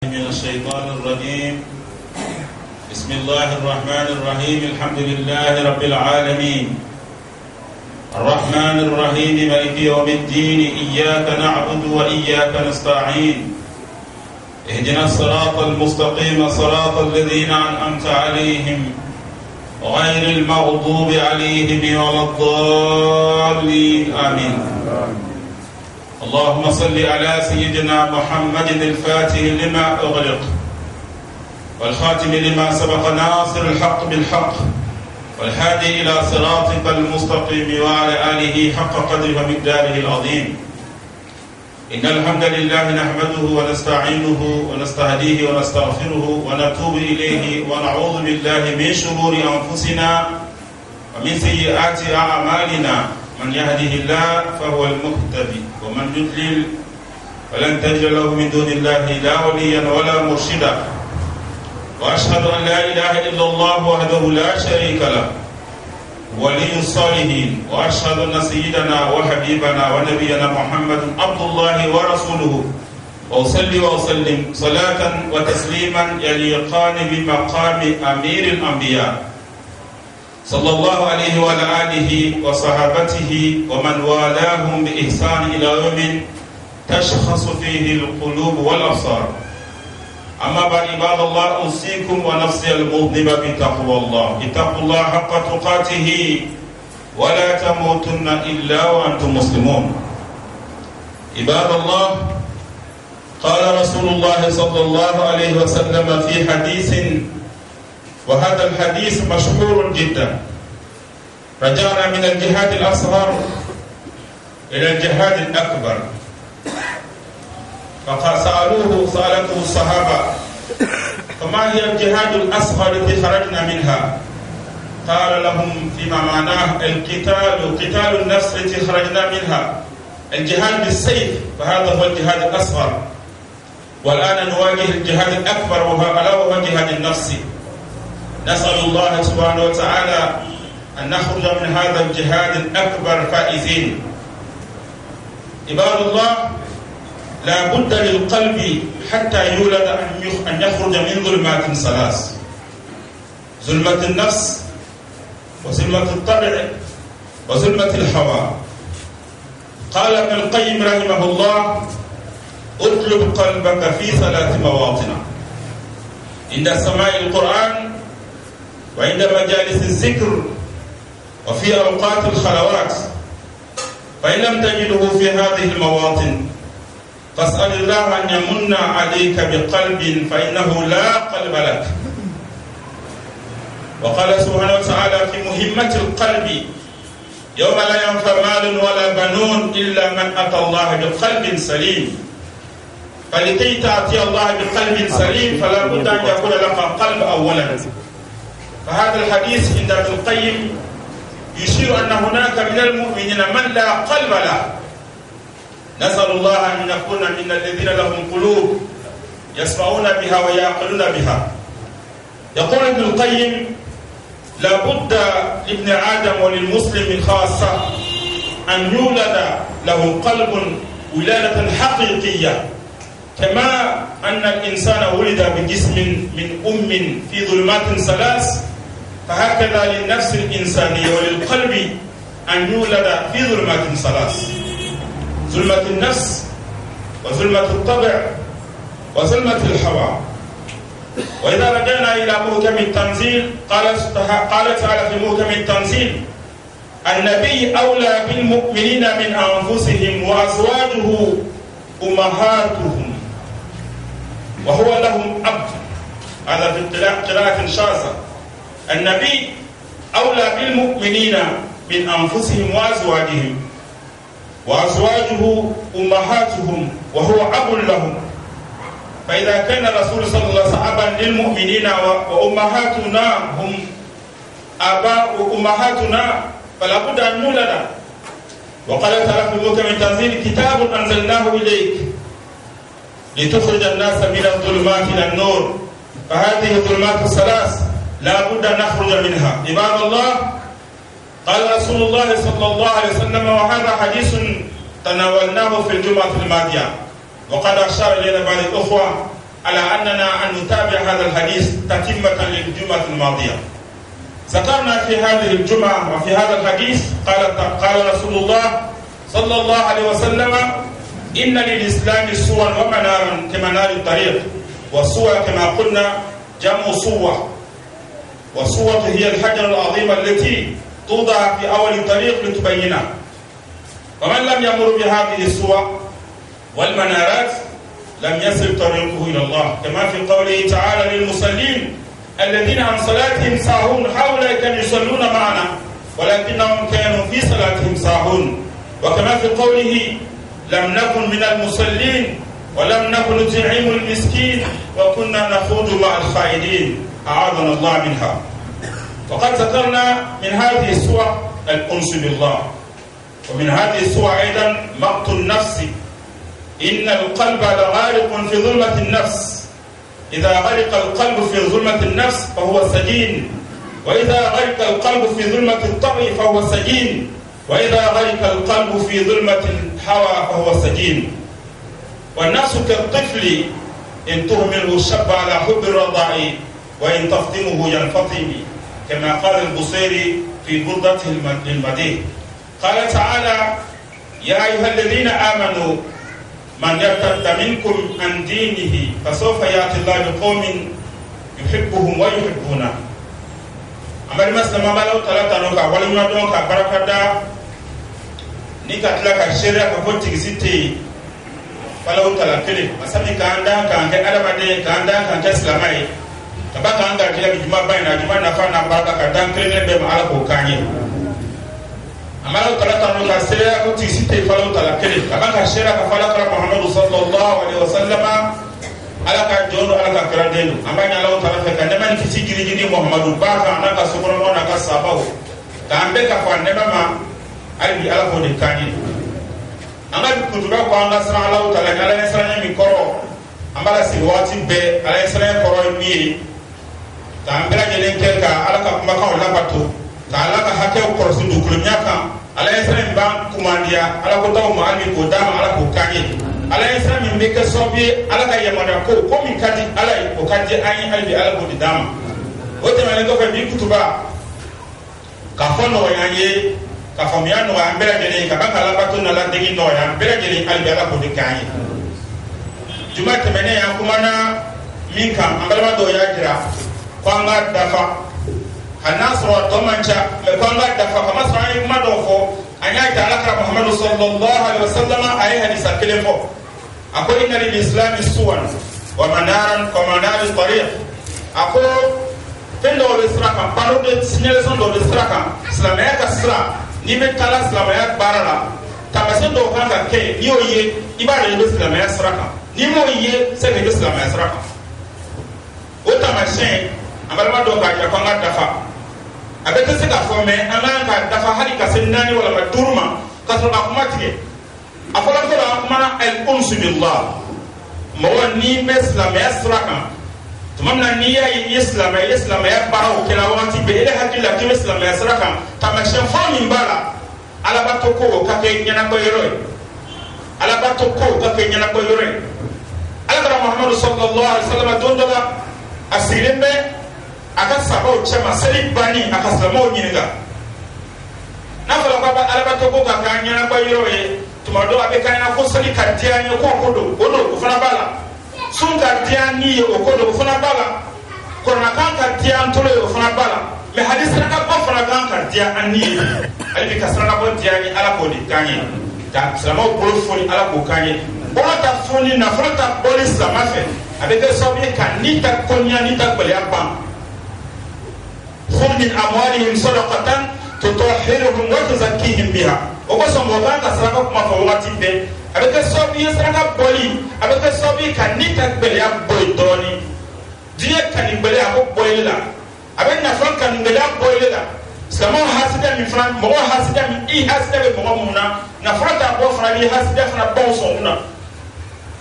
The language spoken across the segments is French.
من الشيطان الرجيم. بسم الله الرحمن الرحيم. الحمد لله رب العالمين الرحمن الرحيم مالك يوم الدين. إياك نعبد وإياك نستعين. اهدنا الصراط المستقيم صراط الذين أنعمت عليهم غير المغضوب عليهم ولا الضالين. آمين. اللهم صل على سيدنا محمد الفاتح لما أغلق والخاتم لما سبق ناصر الحق بالحق والهادي إلى صراطك المستقيم وعلى آله حق قدره ومقداره العظيم. إن الحمد لله نحمده ونستعينه ونستهديه ونستغفره ونتوب إليه ونعوذ بالله من شرور أنفسنا ومن سيئات أعمالنا. من يهده الله فهو المهتدي ومن يضلل فلن تجد له من دون الله لا وليا ولا مرشدا. واشهد ان لا اله الا الله وحده لا شريك له ولي الصالحين. واشهد ان سيدنا وحبيبنا ونبينا محمد عبد الله ورسوله. واصلي واسلم صلاه وتسليما يليقان بمقام امير الانبياء صلى الله عليه وعلى آله وصحابته ومن والاهم بإحسان إلى يوم تشخص فيه القلوب والأبصار. أما بعد عباد الله، أوصيكم ونفسي المذنبة بتقوى الله. اتقوا الله حق تقاته ولا تموتن إلا وأنتم مسلمون. عباد الله، قال رسول الله صلى الله عليه وسلم في حديث، وهذا الحديث مشهور جدا: رجعنا من الجهاد الأصغر إلى الجهاد الأكبر. سألته الصحابة: فما هي الجهاد الأصغر التي خرجنا منها؟ قال لهم فيما معناه: قتال النفس التي خرجنا منها، الجهاد بالسيف، فهذا هو الجهاد الأصغر. والآن نواجه الجهاد الأكبر وهو جهاد النفس. نسأل الله سبحانه وتعالى أن نخرج من هذا الجهاد الأكبر فائزين. عباد الله، لا بد للقلب حتى يولد أن يخرج من ظلمات ثلاث: ظلمة النفس، وظلمة الطبع، وظلمة الهوى. قال ابن القيم رحمه الله: اطلب قلبك في 3 مواطن: عند سماع القرآن، وعند مجالس الذكر، وفي أوقات الخلوات. فإن لم تجده في هذه المواطن فاسأل الله أن يمن عليك بقلب، فإنه لا قلب لك. وقال سبحانه وتعالى في مهمة القلب: يوم لا ينفع مال ولا بنون إلا من أتى الله بقلب سليم. فلكي تأتي الله بقلب سليم فلا بد أن يكون لك قلب أولا. فهذا الحديث عند ابن القيم يشير أن هناك من المؤمنين من لا قلب له. نسأل الله أن نكون من الذين لهم قلوب يسمعون بها ويعقلون بها. يقول ابن القيم: لا بد لابن آدم وللمسلم خاصة أن يولد له قلب ولادة حقيقية، كما أن الإنسان ولد بجسم من أم في ظلمات 3، فهكذا للنفس الإنسانية وللقلب أن يولد في ظلمات 3: ظلمة النفس، وظلمة الطبع، وظلمة الهوى. وإذا رجعنا إلى محكم التنزيل، قال تعالى في محكم التنزيل: النبي أولى بالمؤمنين من أنفسهم وأزواجه أمهاتهم وهو لهم أب. هذا في قراءة شاذة. النبي أولى بالمؤمنين من أنفسهم وأزواجه أمهاتهم وهو أب لهم. فإذا كان الرسول صلى الله عليه وسلم أبا للمؤمنين وأمهاتنا هم آباء أمهاتنا، فلا بد أن نولد. وقال تعالى في محكم التنزيل: كتاب أنزلناه إليك لتخرج الناس من الظلمات إلى النور. فهذه الظلمات 3 لا بد أن نخرج منها. عباد الله، قال رسول الله صلى الله عليه وسلم، وهذا حديث تناولناه في الجمعة الماضية، وقد أشار إلينا بعض الأخوة على أننا أن نتابع هذا الحديث تتمة للجمعة الماضية. ذكرنا في هذه الجمعة وفي هذا الحديث قال رسول الله صلى الله عليه وسلم: إن للإسلام صور ومنارا كمنار الطريق، والصور كما قلنا جمع صوة، والصوة هي الحجر العظيم التي توضع في أول الطريق لتبينه. ومن لم يمر بهذه الصور والمنارات لم يصل طريقه إلى الله، كما في قوله تعالى للمصلين الذين عن صلاتهم ساهون: هؤلاء كانوا يصلون معنا ولكنهم كانوا في صلاتهم ساهون. وكما في قوله: لم نكن من المصلين ولم نكن نطعم المسكين وكنا نخوض مع الخائضين، أعاذنا الله منها. وقد ذكرنا من هذه الصور الأنس بالله، ومن هذه الصور أيضا مقت النفس. إن القلب لغارق في ظلمة النفس، إذا غرق القلب في ظلمة النفس فهو سجين، وإذا غرق القلب في ظلمة الطبع فهو سجين، وإذا غرق القلب في ظلمة الهوى فهو سجين. والنفس كالطفل إن تهمله شب على حب الرضاع وإن تفطمه ينفطم، كما قال البصيري في بردته المديح. قال تعالى: يا أيها الذين آمنوا من يرتد منكم عن دينه فسوف يأتي الله بقوم يحبهم ويحبونه. أمر مسلم ما لو ثلاثة نوكا ولم يدعوك بركة نيكا تلاك الشريعة كفوتك ستي فلو ثلاثة مسامي كاندا كان كأدم دي كاندا كان كسلامي تبقى كاندا كلا بجمع بين جمع نفعنا بركة كدام كلين بهم على كوكاني. أمالو ثلاثة نوكا الشريعة كفوتك ستي فلو ثلاثة تبقى الشريعة كفالك محمد صلى الله عليه وسلم ala ka jono ala ka kradeno amanya law tara fe kan man kisi giri giri muhammadu ba ka anaka sukoro mona ka sabaw ka ambe ka fa ne mama ali ala ko de kani anga kutuba ko anga sra law tara ala ne sra mi koro amala si wati be ala sra koro mi ka ambela jelen kel ka ala ka kuma ka wala bato ka ala ka hakke ko su du kulnya ka ala sra ba kumandia ala ko taw ma ali ko dama ala ko kani ala yasa min be ka sobi ala ka yamana ko min kadi ala ko kadi ayi albi ala ko dama o te mane ko fa bi kutuba ka fono yanye ka famiano wa ambela gene ka baka la bato na la degi no ya ambela gene albi ala ko de kanye juma te mane ya kuma na min kan ambala do ya jira ko anga dafa hanasro to mancha me ko anga dafa kama sai kuma do fo anya ta ala ka muhammadu sallallahu alaihi wasallam ayi hadisa kelefo ako inna lil islami suwan wa manaran wa manar tariq ako tendo le sraka pano de signalisation do le sraka islamaya ka sra ni me kala islamaya barala tabasen do kan ka ke ni oye ibare do islamaya sraka ni mo ye se ke islamaya sraka o tamashen amalma do ka ya kwanga dafa abete se ka fome amana ka dafa hali ka senani wala madurma ka so ka kuma tige afola ko amana al uns billah mawani meslam yasraka tumamna niya islam ya baraw kila wati be ile hakila ki islam yasraka tamashan fami mbala ala bato ko ka ke nyana ko yoro ala bato ko ka ke nyana ko yoro ala ka muhammad sallallahu alaihi wasallam dondola asilembe aka sabo chama sali bani aka samo nyinga na fala ko ala bato ko ka nyana ko yoro tumado abe kana ko sali kadiani ko kodo ko fana bala sun kadiani ko kodo fana bala ko na kan kadian tolo ko fana bala me hadis na ka fana kan kadiani ali ka sara ko diani ala ko di kanye ta salama ko foni ala ko kanye ko ta foni na frata police la mafe abe ke sobi kan ni ta konya ni ta bale apa khudh min amwalihim sadaqatan tutahhiruhum wa tuzakkihim biha o ko so mo ka saraka kuma fo wati be abeka sobi saraka boli abeka sobi kan ni tak bele ya boy doni diye kan bele ya boy la aben na fon kan bele ya boy la samo hasida mi fran mo hasida mi i hasida be mo muna na frata ko fran ni hasida fran bon so muna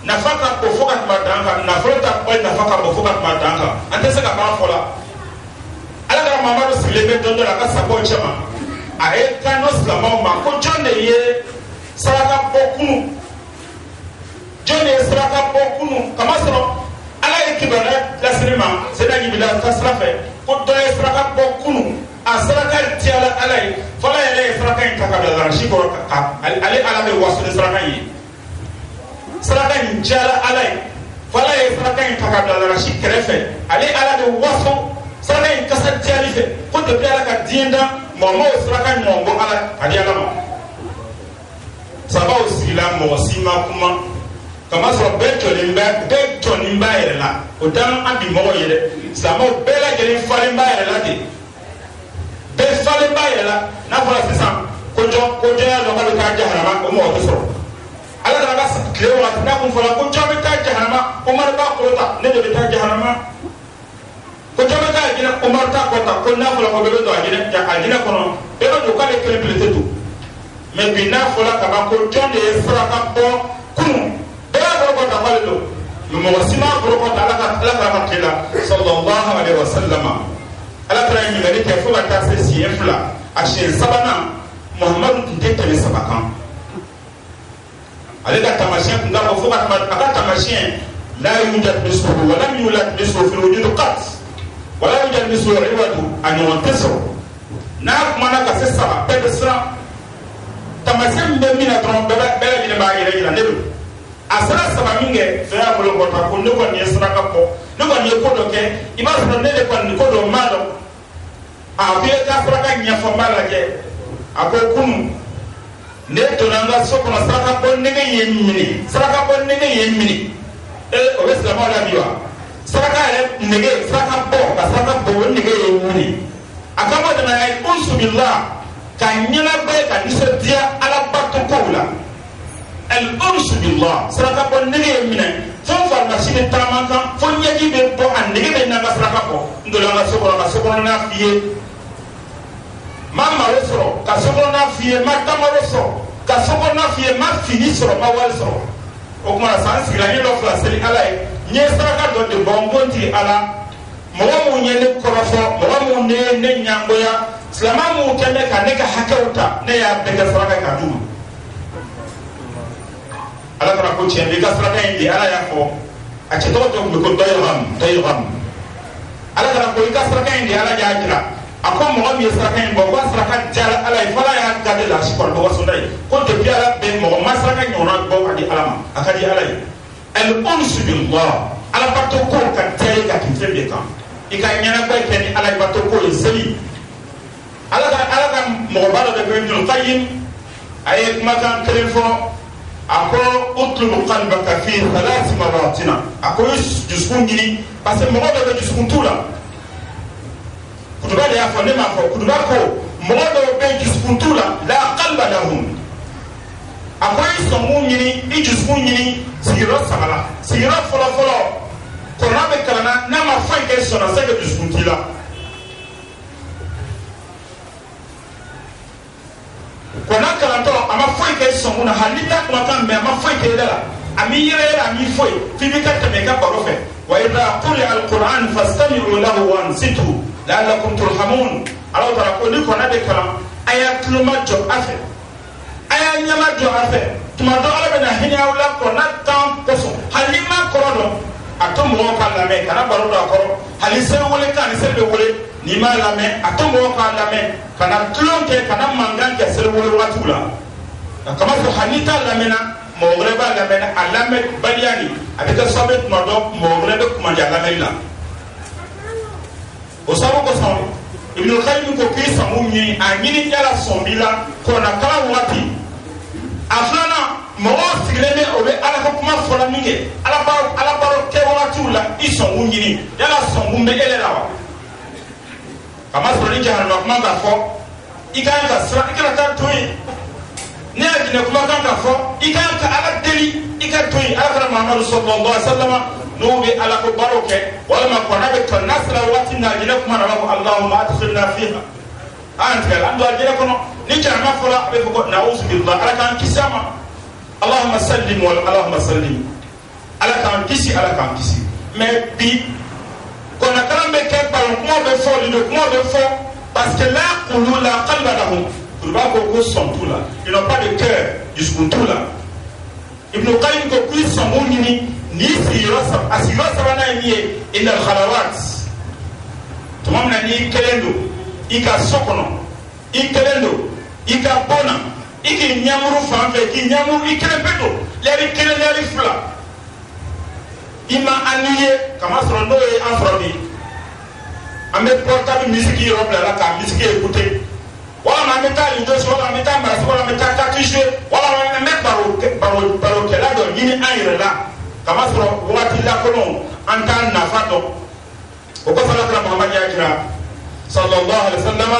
na faka ko foka ma danka na frata ko na faka ko foka ma danka ante saka ba fola ala ka mamadu silebe dondo la ka sabo chama aye kano slama ma ko jonde ye saraka bokunu jonde saraka bokunu kama soro ala kibara la sinema seda jibila tasrafe ko do esraka bokunu asraka tiala alai fala yele esraka intakabla la shikoro ka ali ala be wasu esraka yi esraka ni tiala alai fala yele esraka intakabla la shikrefe ali ala be wasu esraka in kasat tiali fe ko de ala ka dienda momo esraka mongo ala adi ala ma saba osila mo sima kuma kama sɔrɔ bɛɛ tɔnin b'a yɛrɛ la o dan an bi mɔgɔ ye dɛ silamɛw bɛɛ lajɛlen falen b'a yɛrɛ la ten bɛɛ falen b'a yɛrɛ la n'a fɔra sisan ko jɔnya dɔ k'a bɛ taa jahanama o mɔgɔ tɛ sɔrɔ ala nana ka tile waati n'a kun fɔra ko jɔn bɛ taa jahanama Umaru b'a kɔrɔ ta ne de bɛ taa jahanama ko jɔn bɛ taa jinɛ Umaru t'a kɔrɔ ta ko n'a fɔra ko bɛɛ bɛ don a jinɛ kɔnɔ bɛɛ bɛ don k'ale kelen pele tɛ don mɛ bi n'a fɔra ka ban ko jɔn de ye saraka bɔ kunun. Mɔgɔsima burukɔta ala ka kila sallallahu alaihi wasallam ala taara ɲininkali kɛ fo ka taa se siɲɛ 2 a siɲɛ 3nan Muhamadu tun tɛ tɛmɛ 3 kan ale ka taamasiyɛn tun t'a fɔ fo ka tɛmɛ a ka taamasiyɛn la yujad misluhu wa lam yulad misluhu fil wujudi qat wa la yujad misluhu iwadu a ɲɔgɔn tɛ sɔrɔ n'a kumana ka se 3 bɛɛ bɛ siran taamasiyɛn min bɛ min na dɔrɔn bɛɛ lajɛlen b'a yɛrɛ yira ne don a sera 3 min kɛ fɛn y'a bolo kɔta ko ne kɔni ye saraka bɔ ne kɔni ye ko dɔ kɛ i b'a sɔrɔ ne de kɔni ko dɔ m'a dɔn a ko i ka saraka ɲɛfɔ n b'a lajɛ a ko kunu ne donna n ka so kɔnɔ saraka bɔ nege ye n minɛ saraka bɔ nege ye n minɛ o bɛ silamɛw la bi wa saraka yɛrɛ nege saraka bɔ ka saraka bɔ o nege ye n minɛ a ka bɔ dama ye unsubila ka ɲɛnabɔ ka nisɔndiya ala bato kow la. الأنس بالله سرقة بالنجى منه فم فرماسي بتامن كم فم يجي بيبو النجى بيننا سرقة بو ندلنا سكرنا نافيه ما مرسرو كسكرنا نافيه ما تمرسرو كسكرنا نافيه ما فينيسرو ما والسرو وكما سانسي لا يلو فلاسلي على نيسرقة دو بونغونتي على مو نيني كرفو مو نيني نيامبويا سلام مو كمي كنيكا حكوتا نيا بيجا سرقة كدوم ala kana ko tiɲɛ bi ka saraka in di ala y'a fɔ a cɛ tɔgɔ tɛ kun bɛ ko dɔyɔgam ala kana ko i ka saraka in di ala y'a jira a ko mɔgɔ min ye saraka in bɔ ko a saraka diyara ala ye fo ala y'a gade la si kɔrɔ dɔgɔ sɔnda ye ko depuis ala bɛ mɔgɔ ma saraka ɲɔgɔnna bɔ ka di ala ma a ka di ala ye al unsu billah ala bato ko ka diya ye ka tɛmɛ fɛn bɛɛ kan i ka ɲɛnabɔ kɛ ni ala ye bato ko ye seli ala ka mɔgɔba dɔ bɛ kɛ Ibnul Qayyim a ye kumakan kelen fɔ. ako utlubu qalbaka fi 3 maratina ako jusukun ɲini parce que mɔgɔ dɔ bɛ jusukun t'u la kutuba de y'a fɔ ne m'a fɔ kutuba ko mɔgɔ dɔw bɛ jusukun t'u la la qalba lahum ako i sɔngun ɲini i jusukun ɲini sigiyɔrɔ 3 la sigiyɔrɔ fɔlɔfɔlɔ kɔrɔna bɛ kalanna n'a ma foyi kɛ sɔnna se ka jusukun t'i la kɔnɔ kalantɔ a ma foyi kɛ sɔngun na hali ni ta kumakan mɛn a ma foyi kɛ la a mi yɛrɛ a mi foyi f'i bi ka tɛmɛ i ka baro fɛ wa idha quri'a al-Qur'an fastami'u lahu wa ansitu la'allakum turhamun Ala taala ko ni kɔnɔ bɛ kalan a y'a tuloma jɔ a fɛ a y'a ɲɛma jɔ a fɛ tuma dɔ Ala bɛ na hinɛ aw la kɔnɔ kan kosɔn hali ni ma kɔrɔ dɔn a to mɔgɔw ka lamɛn kana baro don a kɔrɔ hali seli wele kan ni seli bɛ wele n'i m'a lamɛn a to mɔgɔw k'a lamɛn kana tulon kɛ kana mankan kɛ seli wele waatiw la kama fɔ hali n'i t'a lamɛnna mɔgɔ wɛrɛ b'a lamɛn a lamɛn baliya nin a bɛ kɛ sababu ye tuma dɔ mɔgɔ wɛrɛ bɛ kumandi a lamɛnni la o sababu kosɔn Ibnul Qayyim ko k'i sɔngu ɲini a ɲini yala sɔn b'i la kɔrɔnakalan waati a filanan mɔgɔw sigilen bɛ o bɛ ala ka kuma fɔla min kɛ ala baro kɛ waatiw la i sɔngu ɲini yala sɔngu bɛ ele la wa kama sɔrɔ ni jahanama kuma ka fɔ i ka kan ka siran i kana taa to yen ne y'a jinɛ kuma kan ka fɔ i ka kan ka ala deli i ka to yen ala kana Muhamadu sallallahu alaihi wa sallam n'o bɛ ala ko baro kɛ walima kɔnɔ bɛ kɔnɔ n'a sera waati min na jinɛ kuma na a b'a fɔ Allahumma adkhilna fiha an tigɛ la an don a jinɛ kɔnɔ ni jahanama fɔla a bɛ fɔ ko na'uzu billah ala k'an kisi a ma Allahumma sallim wa Allahumma sallim ala k'an kisi mais bi kɔnɔkalan bɛ kɛ baro kuma bɛ fɔ lido kuma bɛ fɔ parce que la qulu la qalba lahum kuruba ko sɔn t'u la ils n'ont pas de cœur dusukun t'u la Ibn Qayyim ko k'i sɔngun ɲini ni asiro sabana ni ila khalawat tumamna ni kelendo ika sokono ikelendo ika bona iki nyamuru fambe ki nyamuru ikelepedo leri kelendo leri fula ima aniye kama sorondo e afrodi ame portable musique Europe la ka musique écouter wala ma meta lindo wala meta mbara wala meta takishe wala ma meta baro kela do yini ayre la kama soro wati la kono anta na fato o ko sala kala Muhammad yakira sallallahu alaihi wasallam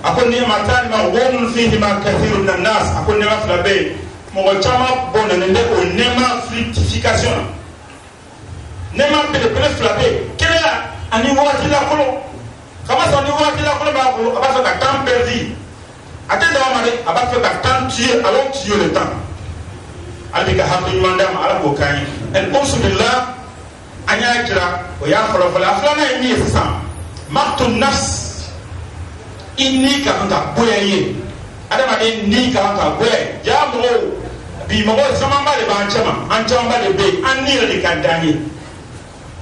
akon ni matan ma wonun fihi ma kathirun min nas akon ni mafla be mo chama bonne ne o nema fructification nema pele flabe kela ani wati la kono kama sọ ni wati la kono ba ko aba fe ka temps perdu atenda wa mare aba fe ka temps tuer alors tuer le temps albi ka hamdu mandam ala ko kany el billah anya kira o ya kholo fala aflana ni sisa maqtu nafs inni ka anta boyaye adama inni ka anta boyaye ya mo bi mo sama ba le ba anchama ba le be anni le kan dani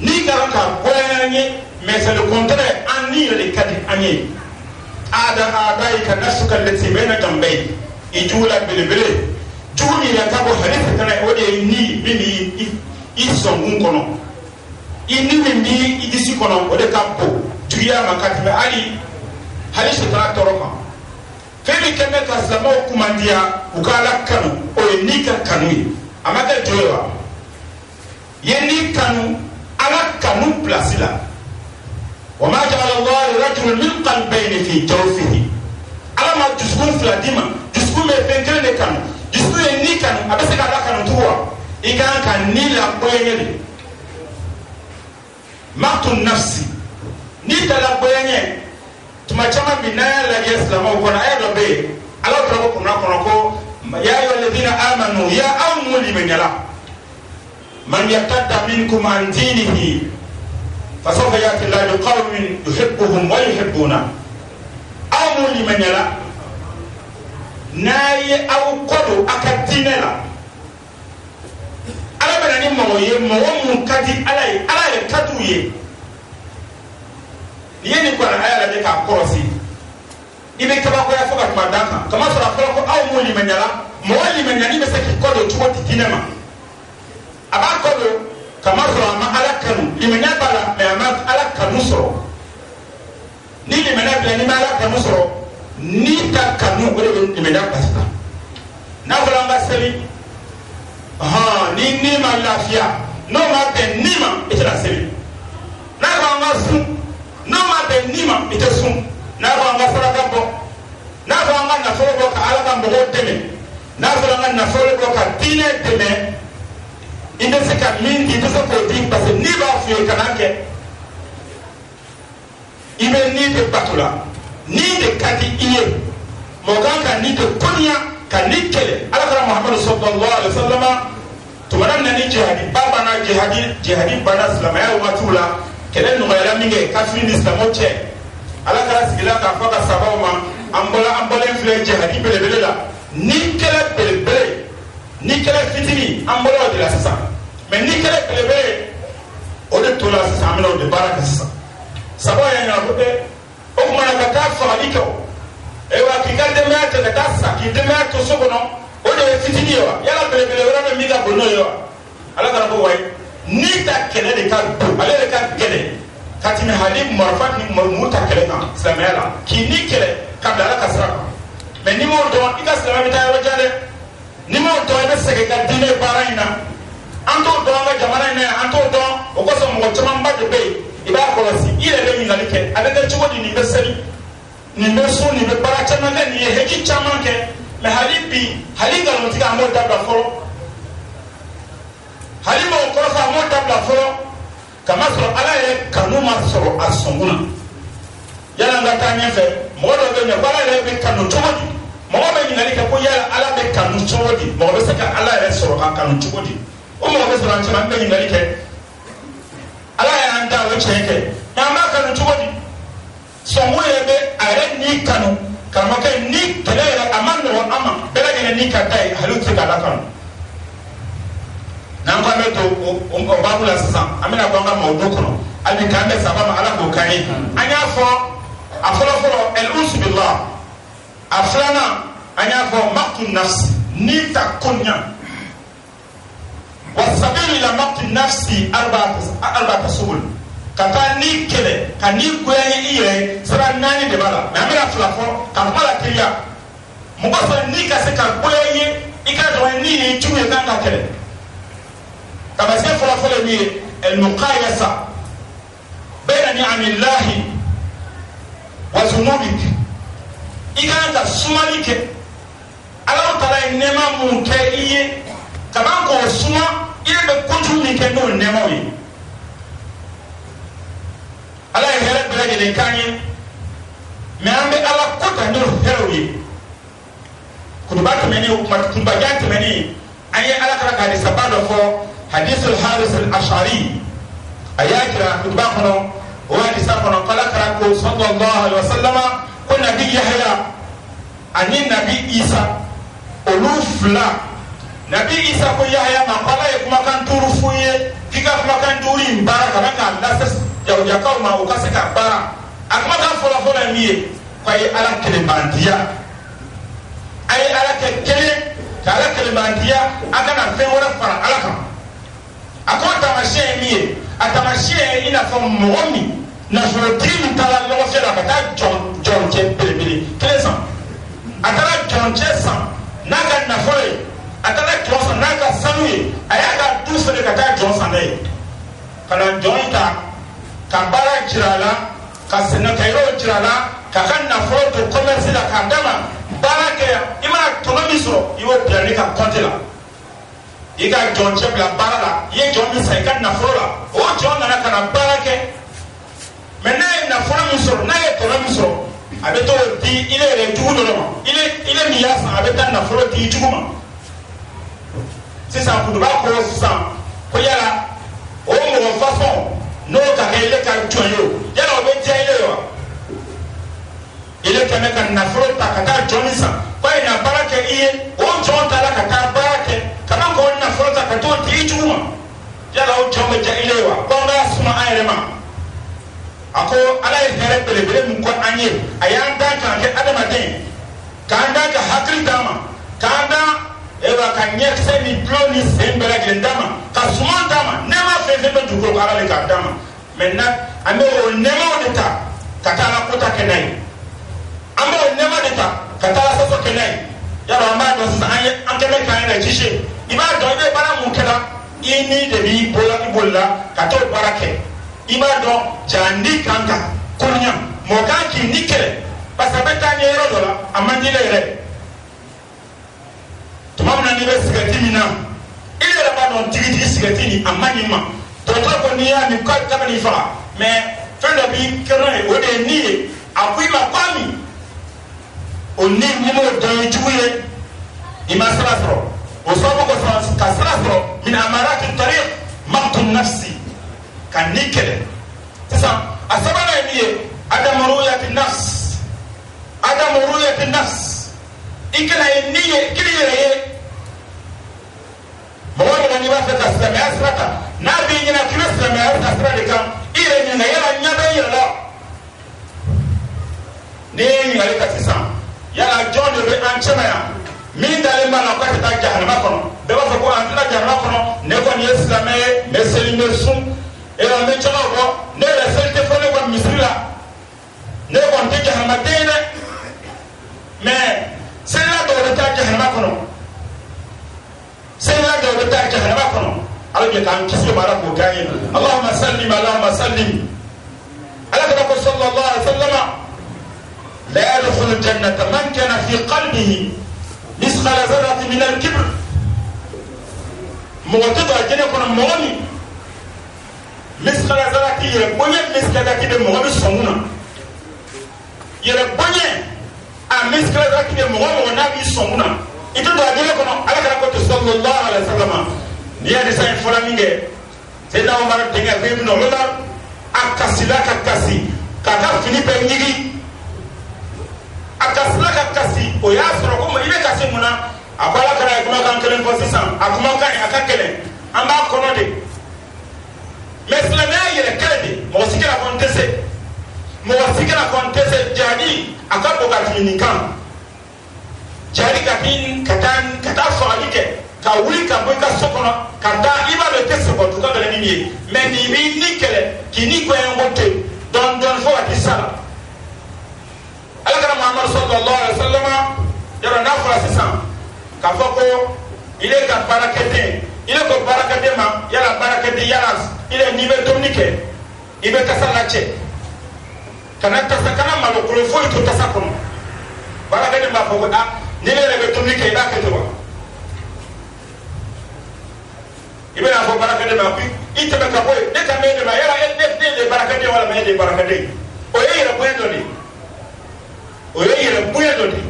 ni ka anta boyaye mais c'est le contraire anni le kadi anye ada ka nasuka lati baina jambai ijula bilibili juni ya kabo hadithi kana ode ni mimi isongun kono inni mimi idisi kono ode kapo tuya makati me ali hadithi kana toroka femi keme ka slamo kumandia ukala kanu o ni ka kanu amaka jowa yeni kanu ala kanu plasila وما جعل الله رجل من قلبين في جوفه على ما تسكون في الدماء تسكون بينكرن كانوا تسكون ني كانوا ابسك على كانوا توا إيكان كان نيلا بويني مقت النفس نيتا بويني تما chama binaya la Islam uko na ayo be ala trabo kuna ko ya ayu alladhina amanu ya amul limenyala man yattadda minkum an dinihi فسوف يأتي الله بقوم يحبهم ويحبونه أو لمن يلا ناي أو قدو أكتينلا ألا بناني مويه موم كدي ألا كدويه نيني كوانا أيا لديك أكورسي إبه كباكو يفوك مدانا كما سورة فلوكو أو لمن يلا موالي من يلا بسكي قدو تواتي دينما أبا قدو kama sɔrɔ a ma ala kanu limaniya b'a la mɛ a ma ala kanu sɔrɔ ni limaniya bila ni ma ala kanu sɔrɔ ni ta kanu o de bɛ limaniya basi la n'a fɔra an ka seli ni ma lafiya n'o ma bɛn ni ma i tɛ na seli n'a fɔra an ka sun n'o ma bɛn ni ma i tɛ sun n'a fɔra an ka saraka bɔ n'a fɔra an ka nafolo bɔ ka ala ka mɔgɔw dɛmɛ n'a fɔra an ka nafolo bɔ ka diinɛ dɛmɛ il ne sait qu'à mine, il ne sait pas dire parce que ni va fuir kanake, il ne ni de batula, ni de kadi iye, moganka ni de konya, kani kele. Alors Muhammad sallallahu alaihi wasallam, tu madame nani jihadi, baba na jihadi bana islamaya wa matula, kele no yala minge kafiri islamoche. Alors sigila ka faka sabama, ambola influence jihadi bele la, ni kele bele. Ni kele fitini ambolo de la sasa mais ni kele bele o de tola sasa amelo de baraka sasa sabo ya na ko de o kuma na ka fa aliko e wa ki kalde me ate ka tasa ki de me ato so bono o de fitini yo yala bele wala na miga bono yo ala ka ko wai ni ta kele de ka ale de ka kele katime halim marfat ni muta kele na samela ki ni kele ka dala kasra mais ni mo do ika salama ta yo jale ni mo to be sege ka dine baraina anto do nga jamana ina anto do o ko so mo chama mbade be iba ko si ile be ngali ke abega chugodi ni be seli ni be so ni be bara chama ke ni heji chama ke me halibi halinga no tika mo dabla foro halimo ko fa mo dabla foro kama so ala ye kanuma so asunguna yala ngata nyefe mo do be ne bala ye be kanu chugodi mɔgɔ bɛ ɲininkali kɛ ko yala ala bɛ kanu cogo di mɔgɔ bɛ se ka ala yɛrɛ sɔrɔ ka kanu cogo di o mɔgɔ bɛ sɔrɔ an caman bɛ ɲininkali kɛ ala y'an da o tiɲɛ kɛ nka an b'a kanu cogo di sɔngo yɛrɛ bɛ a yɛrɛ ni kanu karamɔgɔkɛ ni kɛlɛ yɛrɛ a ma nɔgɔn an ma bɛɛ lajɛlen ni ka da ye hali u tɛ se k'a la kanu n'an ko an bɛ to o baabu la sisan an bɛna bɔ an ka mawudu kɔnɔ hali bi k'an bɛ saba ma ala k'o kan ye an y'a fɔ a fɔlɔfɔlɔ al-unsu billah a filanan an y'a fɔ maqtu nafsi ni ta konya wa sabilu ila maqtu nafsi arba'atu subul ka taa ni kɛlɛ ka ni goya i yɛrɛ sira naani de b'a la mɛ an bɛna fila fɔ ka kuma la teliya mɔgɔ fɛ ni ka se ka goya i ye i ka dɔn ni nin jugu ye kan ka kɛlɛ tamasiyɛn fɔlɔfɔlɔ ye min ye al-muqayasa bayna ni'amillahi wa zunubik i kan ka sumali kɛ Ala Taala ye nɛɛma mun kɛ i ye kaban k'o suma i bɛ kojugu min kɛ n'o nɛɛmaw ye Ala ye hɛrɛ bɛɛ lajɛlen k'an ye mɛ an bɛ Ala kota n'o hɛrɛw ye kutuba tɛmɛnen kutubajan tɛmɛnen an ye Ala Taala ka hadisaba dɔ fɔ hadisul Haris al-Ash'ari a y'a jira kutuba kɔnɔ o hadisa kɔnɔ k'Ala Taala ko sallallahu alaihi wa sallama ko nabi Yahya ani nabi Isa olu fila nabi Isa ko Yahya ma ko Ala ye kumakan duuru f'u ye k'i ka kumakan duuru in baara ka k'a lase jawjakaw ma o ka se ka baara a kumakan fɔlɔfɔlɔ ye min ye ko a ye Ala kelebandiya a ye Ala kɛ kelen ka Ala kelebandiya a kana fɛn wɛrɛ fara Ala kan a ko taamasiyɛn ye min ye a taamasiyɛn ye i n'a fɔ mɔgɔ min nafolotigi min taara lɔgɔfiyɛ la ka taa jɔncɛ belebele kelen san a taara jɔncɛ san n'a ka nafolo ye a taara jɔn san n'a ka sanu ye a y'a ka du feere ka taa jɔn san n'a ye ka na jɔn in ta ka baara jira a la ka sɛnɛkɛyɔrɔ jira a la k'a ka nafolo to commerce la k'a d'a ma baara kɛ i mana tɔnɔ min sɔrɔ i y'o bila ne ka compte la i ka jɔncɛ bila baara la i ye jɔn min san i ka nafolo la o jɔn nana ka na baara kɛ mɛ n'a ye nafolo min sɔrɔ n'a ye tɔnɔ min sɔrɔ a bɛ t'o di ile yɛrɛ jugu dɔ ma ile min y'a san a bɛ taa nafolo di jugu ma sisan kutuba ko sisan ko yala o mɔgɔ fasɔn n'o ka kɛ ile ka jɔn ye o yala o bɛ diya ile ye wa ile kɛmɛ ka nafolo ta ka taa jɔn min san ko a ye na baara kɛ i ye o jɔn ta la ka taa baara kɛ ka na k'o nafolo ta ka t'o di jugu ma yala o jɔn bɛ diya ile ye wa ko an ka suma an yɛrɛ ma a ko Ala ye hɛrɛ belebele min ko an ye a y'an da k'an kɛ adamaden k'an da ka hakili d'a ma k'an da ka ɲɛkisɛ ni tulo ni sen bɛɛ lajɛlen d'a ma ka suman d'a ma nɛɛma fɛn fɛn bɛ dugukolo kan Ala de k'a d'a ma maintenant an bɛ o nɛɛmaw de ta ka taa Ala kota kɛ n'a ye an bɛ o nɛɛma de ta ka taa Ala sɔsɔ kɛ n'a ye yala an b'a dɔn sisan an kɛ bɛ k'an yɛrɛ jije i b'a dɔn i bɛ baara mun kɛra i ni de b'i bolila ka t'o baara kɛ i b'a dɔn jandi kan ka konya mɔgɔ kan k'i ni kɛlɛ parce que a bɛ taa ɲɛ yɔrɔ dɔ la a man di ne yɛrɛ tuma min na n'i bɛ sigɛrɛti min na i yɛrɛ b'a dɔn tigitigi sigɛrɛti nin a man ɲi ma dɔgɔtɔrɔ ko n'i y'a min k'a bɛ n'i faga mais fɛn dɔ b'i kɛrɛ ye o de ye ni ye a ko i ma k'a min o ni ni m'o dɔn ye jugu ye i ma sira sɔrɔ o sababu kosɔn ka sira sɔrɔ min amarati tariq maqtu nafsi ka ni kɛlɛ sisan a sabanan ye min ye adamuruyati nafs i kana ye ni ye kiri yɛrɛ ye mɔgɔ mɔgɔ n'i b'a fɛ ka silamɛya sira ta n'a b'i ɲɛna k'i bɛ silamɛya ta sira de kan i yɛrɛ ɲininka yala ɲɛ bɛ i yɛrɛ la n'i ye ɲininkali ta sisan yala jɔn de bɛ an cɛma yan min dalen b'a la k'a tɛ taa jahanama kɔnɔ bɛɛ b'a fɔ ko an tɛna jahanama kɔnɔ ne kɔni ye silamɛ ye n bɛ seli n bɛ sun et on met ça au bord, ne la seule te fait le misri là, ne on te jahamatin, mais c'est là de l'État jahamakanon, c'est là de l'État jahamakanon. Alors il y a un qui se barre pour gagner. Allahumma sallim. Allah te sallallahu alayhi wa sallam, la yadkhulu al-jannata man kana fi qalbihi misqala dharratin min al-kibr. Mɔgɔ ajene kono mɔgɔ miskala zarati yɛrɛ bonya miskala ki de mɔgɔ bɛ sɔn mun na yɛrɛ bonya a miskala zarati de mɔgɔ n'a b'i sɔn mun na i tɛ don a jɛgɛ kɔnɔ Ala kana ko to sallallahu alaihi wa sallam n'i y'a disa in fɔra min kɛ Seydina Umar denkɛ fɛn min na o la a kasila ka kasi k'a ka fini bɛɛ ɲigi a kasila ka kasi o y'a sɔrɔ ko i bɛ kasi mun na a ko Ala kana ye kumakan kelen fɔ sisan a kumakan a ka gɛlɛn an b'a kɔnɔ de mais silamɛya yɛrɛ kɛlɛ de mɔgɔ si kɛra kɔni tɛ se mɔgɔ si kɛra kɔni tɛ se jadi a ka bɔ ka tɛmɛ nin kan jadi ka taa fagali kɛ ka wuli ka bɔ i ka so kɔnɔ ka taa i b'a dɔn i tɛ se kɔtu ka gɛlɛn ni ye mais nin b'i ni kɛlɛ k'i ni gɔɲɛnko to yen dɔɔni fo ka t'i sa la alakira muhammadu sallallahu alaihi wa sallam yɔrɔ n'a fɔra sisan k'a fɔ ko il est ka baarakɛden il est ko baarakɛden ma yala baarakɛden yala n'i bɛ dumuni kɛ i bɛ tasa lacɛ kana malo kolon foyi to tasa kɔnɔ baarakɛden b'a fɔ ko ni ne yɛrɛ bɛ dumuni kɛ i b'a kɛ ten wa i bɛna fɔ baarakɛden ma ko i tɛmɛ ka bɔ yen ne ka mɛn de ma yala ne de ye baarakɛden wala mɛ e de ye baarakɛden o ye yɛrɛ bonya dɔ de ye o ye yɛrɛ bonya dɔ de ye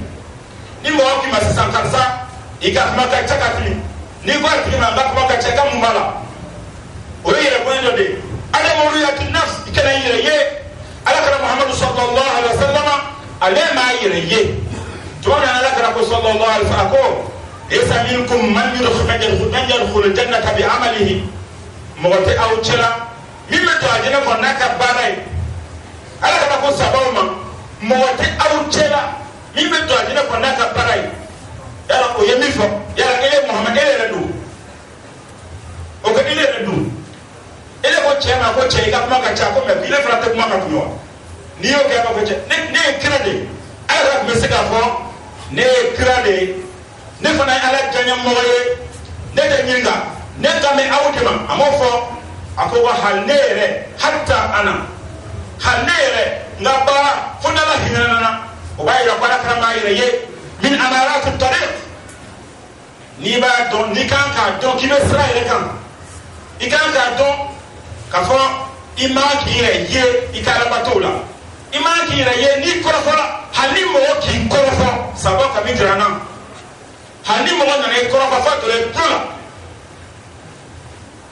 ni mɔgɔ k'i ma sisan karisa i ka kuma ka ca ka fili n'i ko a tigi ma n ka kuma ka ca ka mun b'a la o ye yɛrɛ bonya dɔ de ye adamaru yati nafs i kana yɛrɛ ye alakira muhammadu sallallahu alaihi wa sallam ale m'a yɛrɛ ye tuma min na alakira ko sallallahu alaihi wa sallam ko laysa minkum man yadkhulu jannata bi amalihi mɔgɔ tɛ aw cɛla min bɛ to a jinɛ kɔnɔ n'a ka baara ye alakira ko sabaw ma mɔgɔ tɛ aw cɛla min bɛ to a jinɛ kɔnɔ n'a ka baara ye yala o ye min fɔ yala e ye muhamadu e yɛrɛ don o ko e yɛrɛ don e de ko cɛ ma ko cɛ i ka kuma ka ca ko mɛ ile fana tɛ kuma ka tɛmɛ wa n'i y'o kɛ a b'a fɔ cɛ ne ye kira de ye a yɛrɛ tun bɛ se k'a fɔ ne ye kira de ye ne fana ye ala diyaɲɛmɔgɔ ye ne tɛ ɲininka ne ka mɛn aw de ma a m'o fɔ a ko wa hali ne yɛrɛ hali ta ana hali ne yɛrɛ n ka baara fo n'ala hinɛ na o b'a yira baara kɛra maa yɛrɛ ye min amaratu tariq n'i b'a dɔn n'i kan k'a dɔn k'i bɛ sira yɛrɛ kan i kan k'a dɔn k'a fɔ i man k'i yɛrɛ ye i ka alabato la i man k'i yɛrɛ ye n'i kɔrɔfɔla hali ni mɔgɔ k'i kɔrɔfɔ sabɔ ka min jira n na hali ni mɔgɔ nana i kɔrɔfɔ fɔ donna i tulo la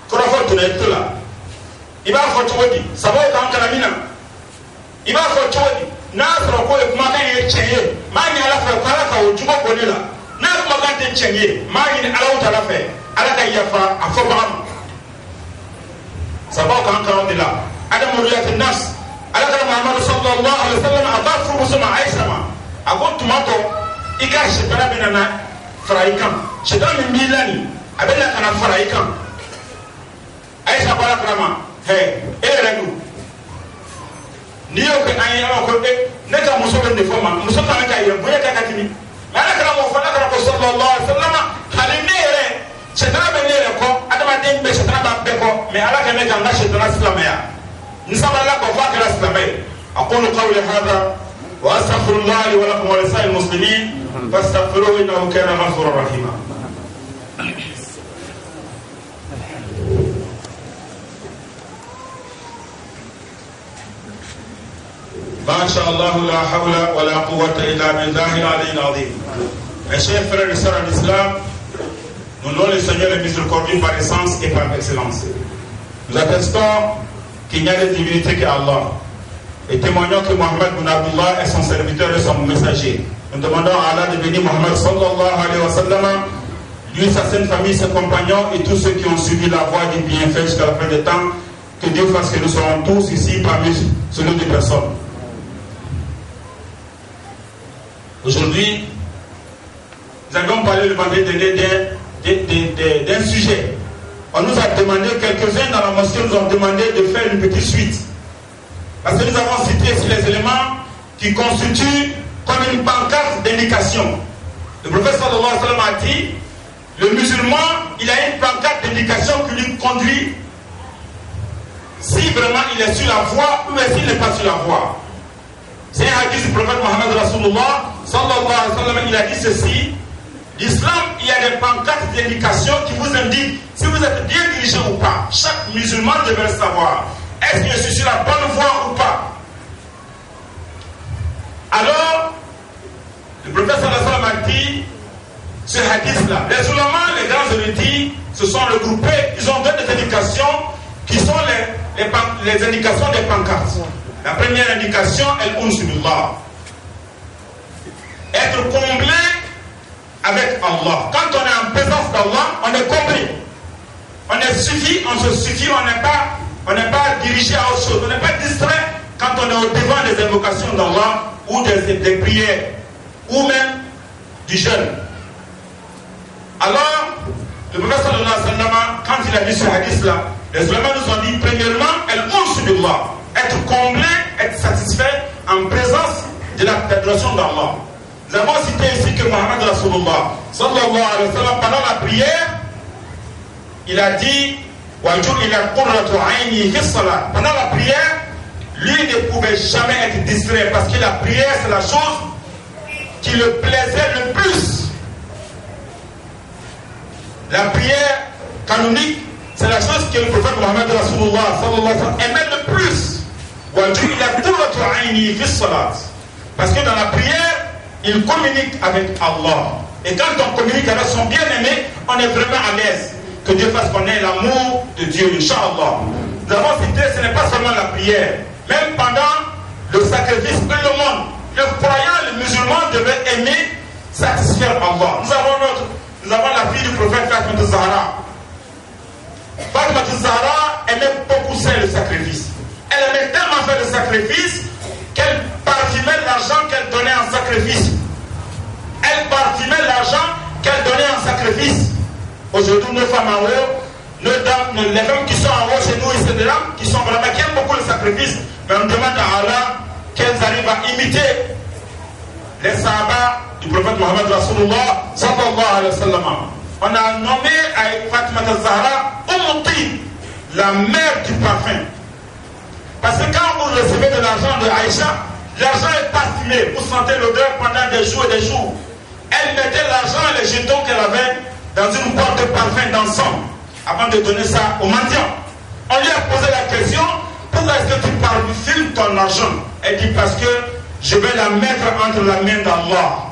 kɔrɔfɔ donna i tulo la i b'a fɔ cogo di sabɔ kan kana min na i b'a fɔ cogo di n'a sɔrɔ ko kumakan ye tiɲɛ ye maa ɲini ala fɛ ko ala ka o jugu bɔ ne la n'a kumakan tɛ tiɲɛ ye maa ɲini ala ta fɛ ala ka yafa a fɔbaga ma sabaw kan kalan de la adamuruyati nafs alakira muhammadu sallallahu alaihi wa sallam a b'a furumuso ma ayisa ma a ko tuma tɔ i ka sitana bɛ na fara i kan sitana min b'i la nin a bɛ na ka na fara i kan ayisa ko alakira ma e yɛrɛ don n'i y'o kɛ an ye ala ko ne ka muso bɛ nin fɔ ma muso kan ka yɛrɛ bonya ka tɛmɛ mɛ alakira m'o fɔ alakira ko sallallahu alaihi wa sallam hali ne yɛrɛ sitana bɛ ne yɛrɛ kɔ adamaden bɛ sitana b'a bɛɛ kɔ mɛ ala ka ne ka n ka sitana silamɛya n sabala kɔ fɔ a kɛra silamɛ ye aqulu qawli hadha wa astaghfirullah li wa lakum wa lisa'il muslimin fastaghfiruhu innahu kana ghafurur rahima ما شاء الله لا حول ولا قوة إلا بالله العلي العظيم. Mes chers frères et sœurs en islam, nous louons le Seigneur et miséricordieux par essence et par excellence. Nous attestons qu'il n'y a de divinité qu'Allah et témoignons que Mohammed bin Abdullah est son serviteur et son messager. Nous demandons à Allah de bénir Mohammed sallallahu alayhi wa sallam, lui, sa sainte famille, ses compagnons et tous ceux qui ont suivi la voie du bienfait jusqu'à la fin des temps. Que Dieu fasse que nous serons tous ici parmi ce lot de personnes. Aujourd'hui, nous allons parler le vendredi dernier d'un sujet. On nous a demandé, quelques-uns dans la mosquée nous ont demandé de faire une petite suite. Parce que nous avons cité ici les éléments qui constituent comme une pancarte d'indication. Le prophète sallallahu alayhi wa sallam a dit, le musulman, il a une pancarte d'indication qui lui conduit si vraiment il est sur la voie ou s'il n'est pas sur la voie. C'est un hadith du prophète Mohammed Rasulullah sallallahu alayhi wa sallam, il a dit ceci: l'islam, il y a des pancartes d'indication qui vous indiquent si vous êtes bien dirigé ou pas. Chaque musulman devrait savoir, est-ce que je suis sur la bonne voie ou pas? Alors, le prophète sallallahu alayhi wa sallam a dit ce hadith-là. Les ulémas, les grands érudits, se sont regroupés, ils ont donné des indications qui sont les indications des pancartes. La première indication, al-unsu billah. Être comblé avec Allah. Quand on est en présence d'Allah, on est compris. On se suffit, on n'est pas dirigé à autre chose, on n'est pas distrait quand on est au devant des invocations d'Allah ou des prières, ou même du jeûne. Alors, le prophète sallallahu alayhi wa sallam, quand il a dit ce hadith-là, les ulama nous ont dit, premièrement, être comblé, être satisfait en présence de l'adoration d'Allah. Nous avons cité ici que Muhammad Rasulullah sallallahu alayhi wa sallam, pendant la prière, il a dit pendant la prière, lui ne pouvait jamais être distrait parce que la prière c'est la chose qui le plaisait le plus. La prière canonique, c'est la chose que le prophète Muhammad Rasulullah sallallahu alayhi wa sallam aimait le plus. Parce que dans la prière, il communique avec Allah. Et quand on communique avec son bien-aimé, on est vraiment à l'aise. Que Dieu fasse connaître l'amour de Dieu, Inch'Allah. Nous avons cité, ce n'est pas seulement la prière. Même pendant le sacrifice, tout le monde, le croyant, le musulman devait aimer satisfaire Allah. Nous avons la fille du prophète Fatima Zahra. Fatima Zahra aimait beaucoup ça, le sacrifice. Elle aimait tellement faire le sacrifice qu'elle parfumait l'argent qu'elle donnait en sacrifice. Elle parfumait l'argent qu'elle donnait en sacrifice. Aujourd'hui, nos femmes en haut, nos dames, les femmes qui sont en haut chez nous, c'est des dames qui sont vraiment, qui aiment beaucoup le sacrifice. Mais on demande à Allah qu'elles arrivent à imiter les sahabas du prophète Muhammad Rasulullah sallallahu alayhi wa sallam. On a nommé à Fatima Zahra la mère du parfum. Parce que quand vous recevez de l'argent de Aïcha, l'argent est parfumé. Vous sentez l'odeur pendant des jours et des jours. Elle mettait l'argent et les jetons qu'elle avait dans une boîte de parfum d'encens avant de donner ça au mendiant. On lui a posé la question, pourquoi est-ce que tu parfumes ton argent? Elle dit parce que je vais la mettre entre la main d'Allah.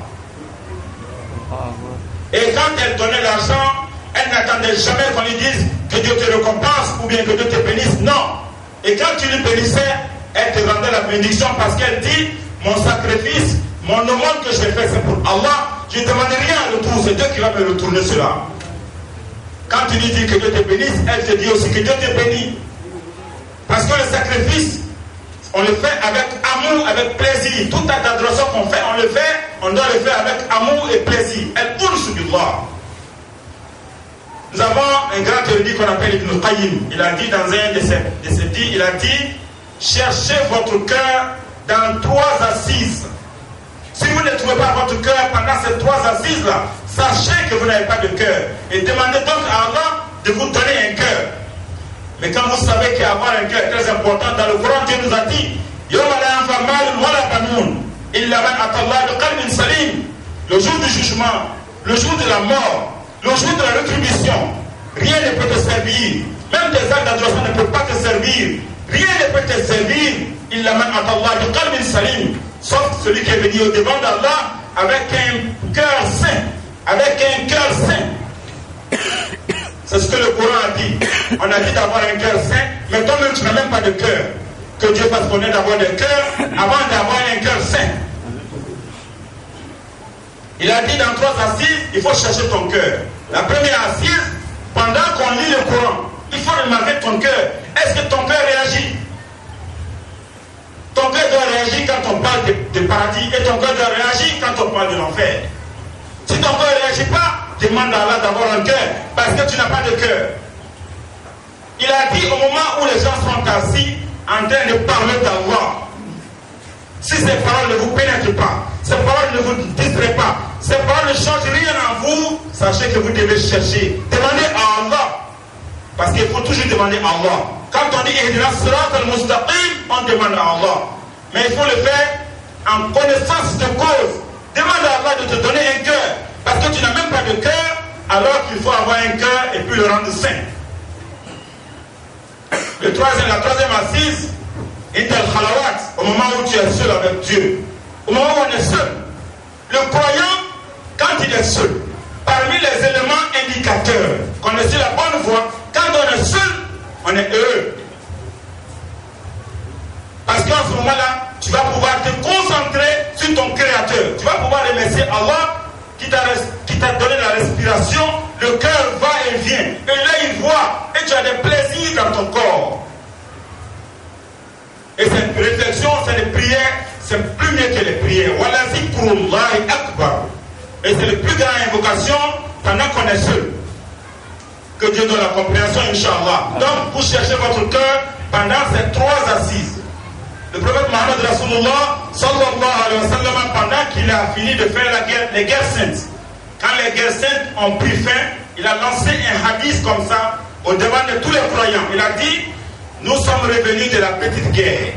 Et quand elle donnait l'argent, elle n'attendait jamais qu'on lui dise que Dieu te récompense ou bien que Dieu te bénisse. Non. Et quand tu lui bénissais, elle te rendait la bénédiction parce qu'elle dit, mon sacrifice, mon aumône que j'ai fait, c'est pour Allah. Je ne demande rien en retour, c'est Dieu qui va me retourner cela. Quand tu lui dis que Dieu te bénisse, elle te dit aussi que Dieu te bénit. Parce que le sacrifice, on le fait avec amour, avec plaisir. Toute acte d'adoration qu'on fait, on doit le faire avec amour et plaisir. Elle tourne sur du droit. Nous avons un grand érudit qu'on appelle Ibn Qayyim. Il a dit dans un de ses dits, il a dit, cherchez votre cœur dans 3 assises. Si vous ne trouvez pas votre cœur pendant ces 3 assises-là, sachez que vous n'avez pas de cœur. Et demandez donc à Allah de vous donner un cœur. Mais quand vous savez qu'avoir un cœur est très important, dans le Coran, Dieu nous a dit, le jour du jugement, le jour de la mort, le jour de la rétribution, rien ne peut te servir. Même tes actes d'adoration ne peuvent pas te servir. Rien ne peut te servir. Sauf celui qui est venu au devant d'Allah avec un cœur saint. Avec un cœur saint. C'est ce que le Coran a dit. On a dit d'avoir un cœur saint, mais toi-même tu n'as même pas de cœur. Que Dieu fasse connaître d'avoir des cœurs avant d'avoir un cœur saint. Il a dit dans 3 assises, il faut chercher ton cœur. La première assise, pendant qu'on lit le Coran, il faut remarquer ton cœur. Est-ce que ton cœur réagit? Ton cœur doit réagir quand on parle de paradis et ton cœur doit réagir quand on parle de l'enfer. Si ton cœur ne réagit pas, demande à Allah d'avoir un cœur parce que tu n'as pas de cœur. Il a dit au moment où les gens sont assis en train de parler d'Allah, si ces paroles ne vous pénètrent pas, ces paroles ne vous distraient pas, ces paroles ne changent rien en vous, sachez que vous devez chercher. Demandez à Allah. Parce qu'il faut toujours demander à Allah. Quand on dit Ihdina Sirat al-Mustaqim, on demande à Allah. Mais il faut le faire en connaissance de cause. Demande à Allah de te donner un cœur. Parce que tu n'as même pas de cœur, alors qu'il faut avoir un cœur et puis le rendre saint. La troisième assise, Intel Khalawat, au moment où tu es seul avec Dieu. Au moment où on est seul. Le croyant, quand il est seul, parmi les éléments indicateurs qu'on est sur la bonne voie, quand on est seul, on est heureux. Parce qu'en ce moment-là, tu vas pouvoir te concentrer sur ton Créateur. Tu vas pouvoir remercier Allah qui t'a donné la respiration le cœur va et vient. Et là, il voit. Et tu as des plaisirs dans ton corps. Et cette réflexion, c'est les prières, c'est plus mieux que les prières. Wala zikrullahi akbar. Et c'est la plus grande invocation pendant qu'on est seul. Que Dieu donne la compréhension, Inch'Allah. Donc, vous cherchez votre cœur pendant ces 3 assises. Le prophète Mohammed Rasulullah, sallallahu alayhi wa sallam, pendant qu'il a fini de faire les guerres saintes, quand les guerres saintes ont pris fin, il a lancé un hadith comme ça au devant de tous les croyants. Il a dit: nous sommes revenus de la petite guerre.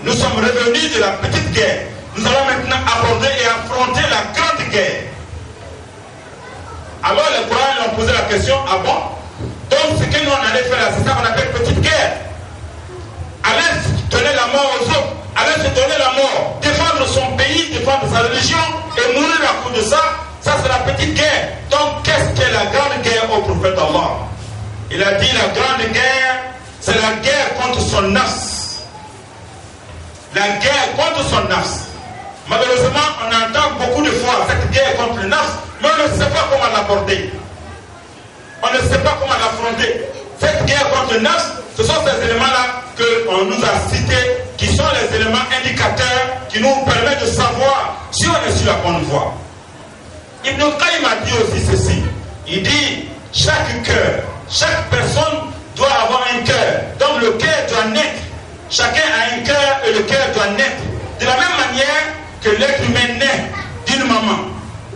Nous sommes revenus de la petite guerre. Nous allons maintenant aborder et affronter la grande guerre. Alors les croyants ont posé la question: ah bon? Donc ce que nous on allait faire là, c'est ça qu'on appelle petite guerre. Allez donner la mort aux autres, allez se donner la mort, défendre son pays, défendre sa religion et mourir à cause de ça. Ça c'est la petite guerre. Donc qu'est-ce qu'est la grande guerre au prophète d'Allah? Il a dit: la grande guerre, c'est la guerre contre son nafs. La guerre contre son nafs. Malheureusement, on entend beaucoup de fois cette guerre contre le nafs, mais on ne sait pas comment l'aborder. On ne sait pas comment l'affronter. Cette guerre contre le nafs, ce sont ces éléments-là qu'on nous a cités, qui sont les éléments indicateurs qui nous permettent de savoir si on est sur la bonne voie. Ibn Qayyim a dit aussi ceci. Il dit: chaque cœur, chaque personne doit avoir un cœur. Donc le cœur doit naître. Chacun a un cœur et le cœur doit naître. De la même manière que l'être humain naît d'une maman.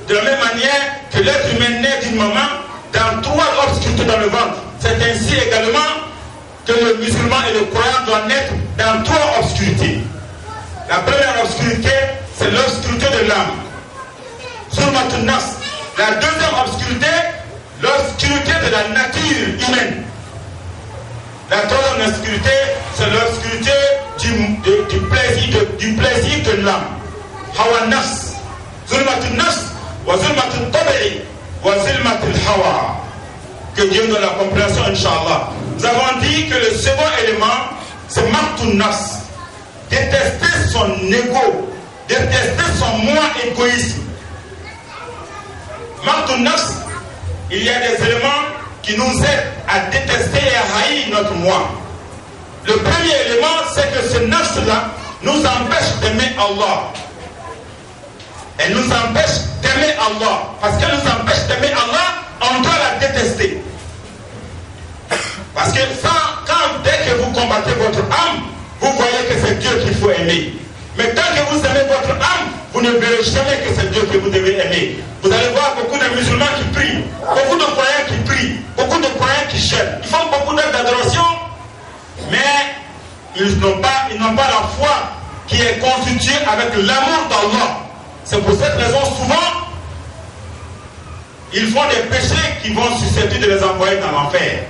De la même manière que l'être humain naît d'une maman dans 3 obscurités dans le ventre. C'est ainsi également que le musulman et le croyant doivent naître dans 3 obscurités. La première obscurité, c'est l'obscurité de l'âme. Zulmatun nafs. La deuxième obscurité, l'obscurité de la nature humaine. La troisième obscurité, c'est l'obscurité du plaisir de l'âme. Hawa nafs. Zulmatun nafs, wa zulmatun tabi'i, wa zulmatun hawa. Que Dieu donne la compréhension, Inch'Allah. Nous avons dit que le second élément, c'est Maqtun nafs. Détester son ego, détester son moi égoïsme. Maqtun nafs, il y a des éléments qui nous aident à détester et à haïr notre moi. Le premier élément, c'est que ce nafs-là nous empêche d'aimer Allah. Elle nous empêche d'aimer Allah. Parce qu'elle nous empêche d'aimer Allah, on doit la détester. Parce que dès que vous combattez votre âme, vous voyez que c'est Dieu qu'il faut aimer. Mais tant que vous aimez votre âme, vous ne verrez jamais que c'est Dieu que vous devez aimer. Vous allez voir beaucoup de musulmans qui prient, beaucoup de croyants qui prient, beaucoup de croyants qui chantent. Ils font beaucoup d'actes d'adoration, mais ils n'ont pas la foi qui est constituée avec l'amour d'Allah. C'est pour cette raison, souvent, ils font des péchés qui vont susceptibles de les envoyer dans l'enfer.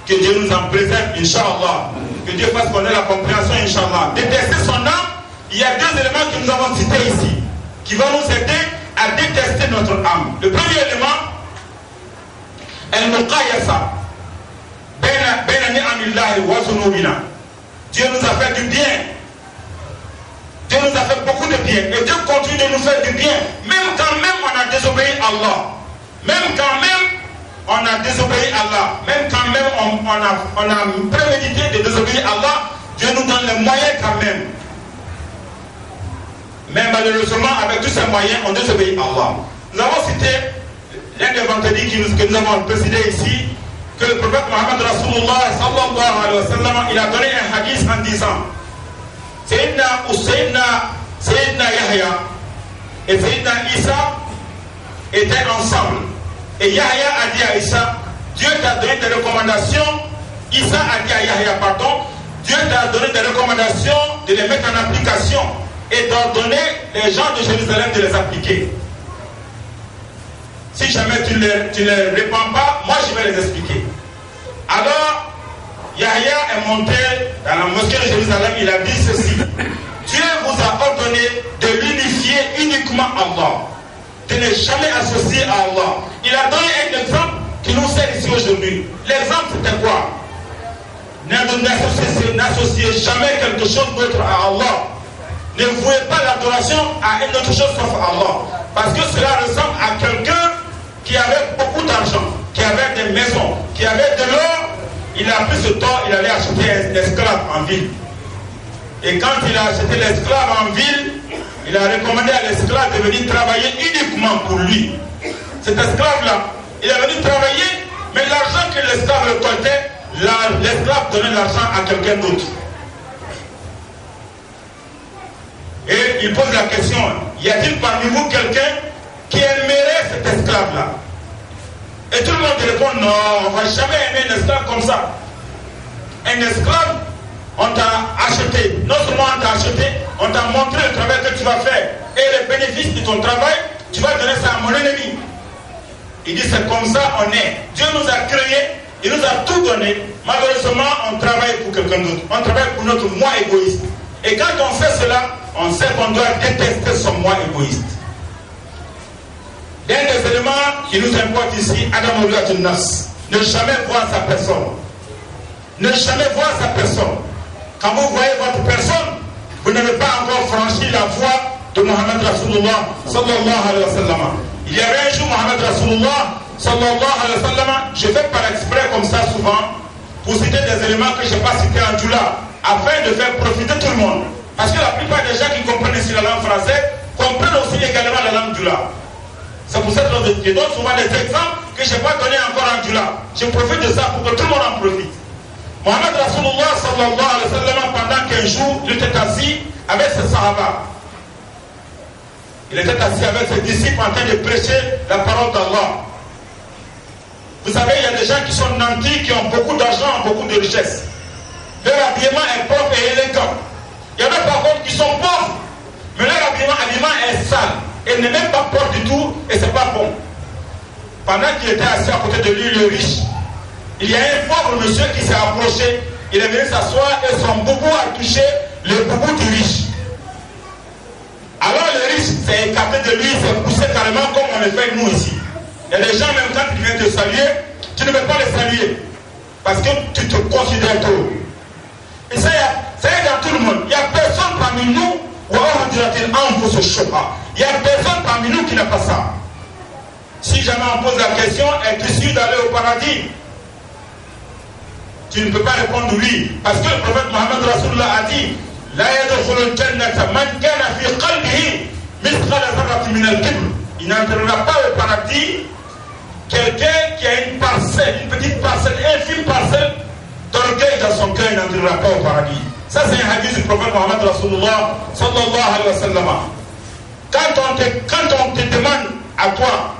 Que Dieu nous en préserve, Inch'Allah. Que Dieu fasse connaître la compréhension, Inch'Allah. Détester son âme, il y a 2 éléments que nous avons cités ici, qui vont nous aider à détester notre âme. Le premier élément, al-muqayasa. Dieu nous a fait du bien. Dieu nous a fait beaucoup de bien. Et Dieu continue de nous faire du bien. Même quand même on a désobéi à Allah. Même quand même on a désobéi à Allah. Même quand même on a prémédité de désobéir à Allah. Dieu nous donne les moyens quand même. Mais malheureusement, avec tous ces moyens, on désobéit à Allah. Nous avons cité l'un des vendredis que nous avons précisé ici, que le prophète Mohammed Rasulullah sallallahu alayhi wa sallam, il a donné un hadith en disant: Sayyidina Yahya et Sayyidina Isa étaient ensemble. Et Yahya a dit à Isa: Dieu t'a donné des recommandations. Isa a dit à Yahya, pardon, Dieu t'a donné des recommandations de les mettre en application et d'ordonner les gens de Jérusalem de les appliquer. Si jamais tu ne les réponds pas, moi je vais les expliquer. Alors, Yahya est monté dans la mosquée de Jérusalem, il a dit ceci: Dieu vous a ordonné de l'unifier uniquement à Allah, de ne jamais associer à Allah. Il a donné un exemple qui nous sert ici aujourd'hui. L'exemple c'était quoi? N'associez jamais quelque chose d'autre à Allah. Ne vouez pas l'adoration à une autre chose sauf Allah. Parce que cela ressemble à quelqu'un qui avait beaucoup d'argent, qui avait des maisons, qui avait de l'or, il a pris ce temps, il allait acheter un esclave en ville. Et quand il a acheté l'esclave en ville, il a recommandé à l'esclave de venir travailler uniquement pour lui. Cet esclave-là, il est venu travailler, mais l'argent que l'esclave récoltait, l'esclave donnait l'argent à quelqu'un d'autre. Et il pose la question, y a-t-il parmi vous quelqu'un qui aimerait cet esclave-là? Et tout le monde répond, non, on ne va jamais aimer un esclave comme ça. Un esclave, on t'a acheté, non seulement on t'a acheté, on t'a montré le travail que tu vas faire et les bénéfices de ton travail, tu vas donner ça à mon ennemi. Il dit, c'est comme ça on est. Dieu nous a créés, il nous a tout donné. Malheureusement, on travaille pour quelqu'un d'autre. On travaille pour notre moi égoïste. Et quand on fait cela, on sait qu'on doit détester son moi égoïste. L'un des éléments qui nous importe ici, Adam Nas, ne jamais voir sa personne. Ne jamais voir sa personne. Quand vous voyez votre personne, vous n'avez pas encore franchi la voie de Mohammed Rasulullah sallallahu alayhi wa sallam. Il y avait un jour Mohammed Rasulullah sallallahu alayhi wa sallam, je fais par exprès comme ça souvent, pour citer des éléments que je n'ai pas cités en Djoula, afin de faire profiter tout le monde. Parce que la plupart des gens qui comprennent ici la langue française, comprennent aussi également la langue Djoula. C'est pour ça que je donne souvent des exemples que je n'ai pas donnés encore en Djoula. Je profite de ça pour que tout le monde en profite. Mohammed Rasulullah sallallahu alayhi wa sallam, pendant 15 jours, il était assis avec ses sahaba. Il était assis avec ses disciples en train de prêcher la parole d'Allah. Vous savez, il y a des gens qui sont nantis, qui ont beaucoup d'argent, beaucoup de richesses. Leur habillement est propre et élégant. Il y en a par contre qui sont pauvres, mais leur habillement est sale. Et n'est même pas propre du tout, et c'est pas bon. Pendant qu'il était assis à côté de lui, le riche, il y a un pauvre monsieur qui s'est approché. Il est venu s'asseoir et son boubou a touché le boubou du riche. Alors le riche s'est écarté de lui, s'est poussé carrément comme on le fait nous ici. Il y a des gens, même quand ils viennent te saluer, tu ne veux pas les saluer. Parce que tu te considères trop. Et ça y est dans tout le monde. Il n'y a personne parmi nous, il n'y a personne parmi nous qui n'a pas ça. Si jamais on pose la question, es-tu sûr d'aller au paradis? Tu ne peux pas répondre oui. Parce que le prophète Mohammed Rasulullah a dit, La yadkhulul jannata man kana fi qalbihi mithqala dharratin min al-kibr. Il n'entrera pas au paradis quelqu'un qui a une parcelle, une petite parcelle, infime parcelle d'orgueil dans son cœur, il n'entrera pas au paradis. Ça c'est un hadith du prophète Mohammed Rasulullah sallallahu alayhi wa sallam. Quand on te demande à toi,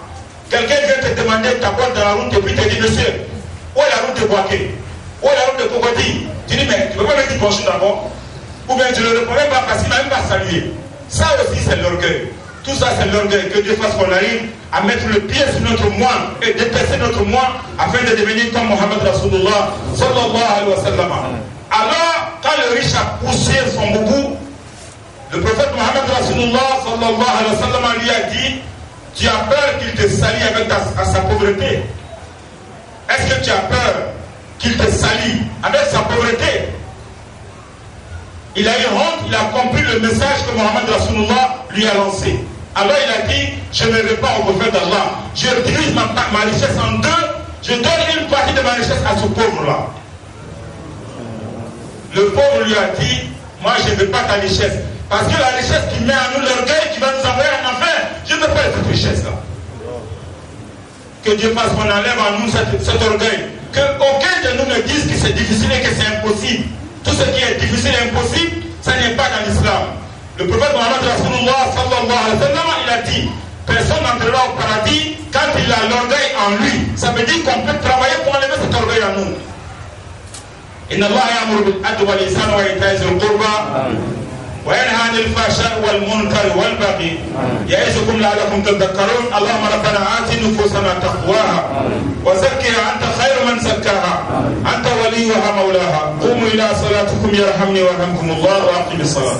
quelqu'un vient te demander ta boîte dans la route et puis te dit, monsieur, où est la route de Boaké? Où est la route de Cocody? Tu dis, mais tu ne peux pas me dire bonjour d'abord? Ou bien tu ne le répondais pas parce qu'il n'a même pas salué. Ça aussi c'est l'orgueil. Tout ça c'est l'orgueil. Que Dieu fasse qu'on arrive à mettre le pied sur notre moi et détester notre moi afin de devenir comme Mohammed Rasulullah sallallahu alayhi wa sallam. Alors, quand le riche a poussé son boubou, le prophète Mohammed Rasulullah sallallahu alayhi wa sallam lui a dit, tu as peur qu'il te salie avec sa pauvreté? Est-ce que tu as peur qu'il te salie avec sa pauvreté? Il a eu honte, il a compris le message que Mohammed Rasulullah lui a lancé. Alors il a dit, je ne réponds au prophète d'Allah, je divise ma richesse en deux, je donne une partie de ma richesse à ce pauvre-là. Le pauvre lui a dit, moi je ne veux pas ta richesse, parce que la richesse qui met en nous l'orgueil, qui va nous envoyer en enfer, je ne veux pas cette richesse-là. Que Dieu fasse qu'on enlève en nous cet orgueil. Qu'aucun de nous ne dise que c'est difficile et que c'est impossible. Tout ce qui est difficile et impossible, ça n'est pas dans l'islam. Le prophète Mohammed Rasulullah sallallahu alayhi wa sallam, il a dit, personne n'entrera au paradis quand il a l'orgueil en lui. Ça veut dire qu'on peut travailler pour enlever cet orgueil en nous. إن الله يأمر بالعدل والإحسان وإيتاء ذي القربى وينهى عن الفحشاء والمنكر والبغي يعظكم لعلكم تذكرون اللهم ربنا آت نفوسنا تقواها وزكها أنت خير من زكاها أنت وليها مولاها قوموا إلى صلاتكم يرحمني ويرحمكم الله وأقم الصلاة.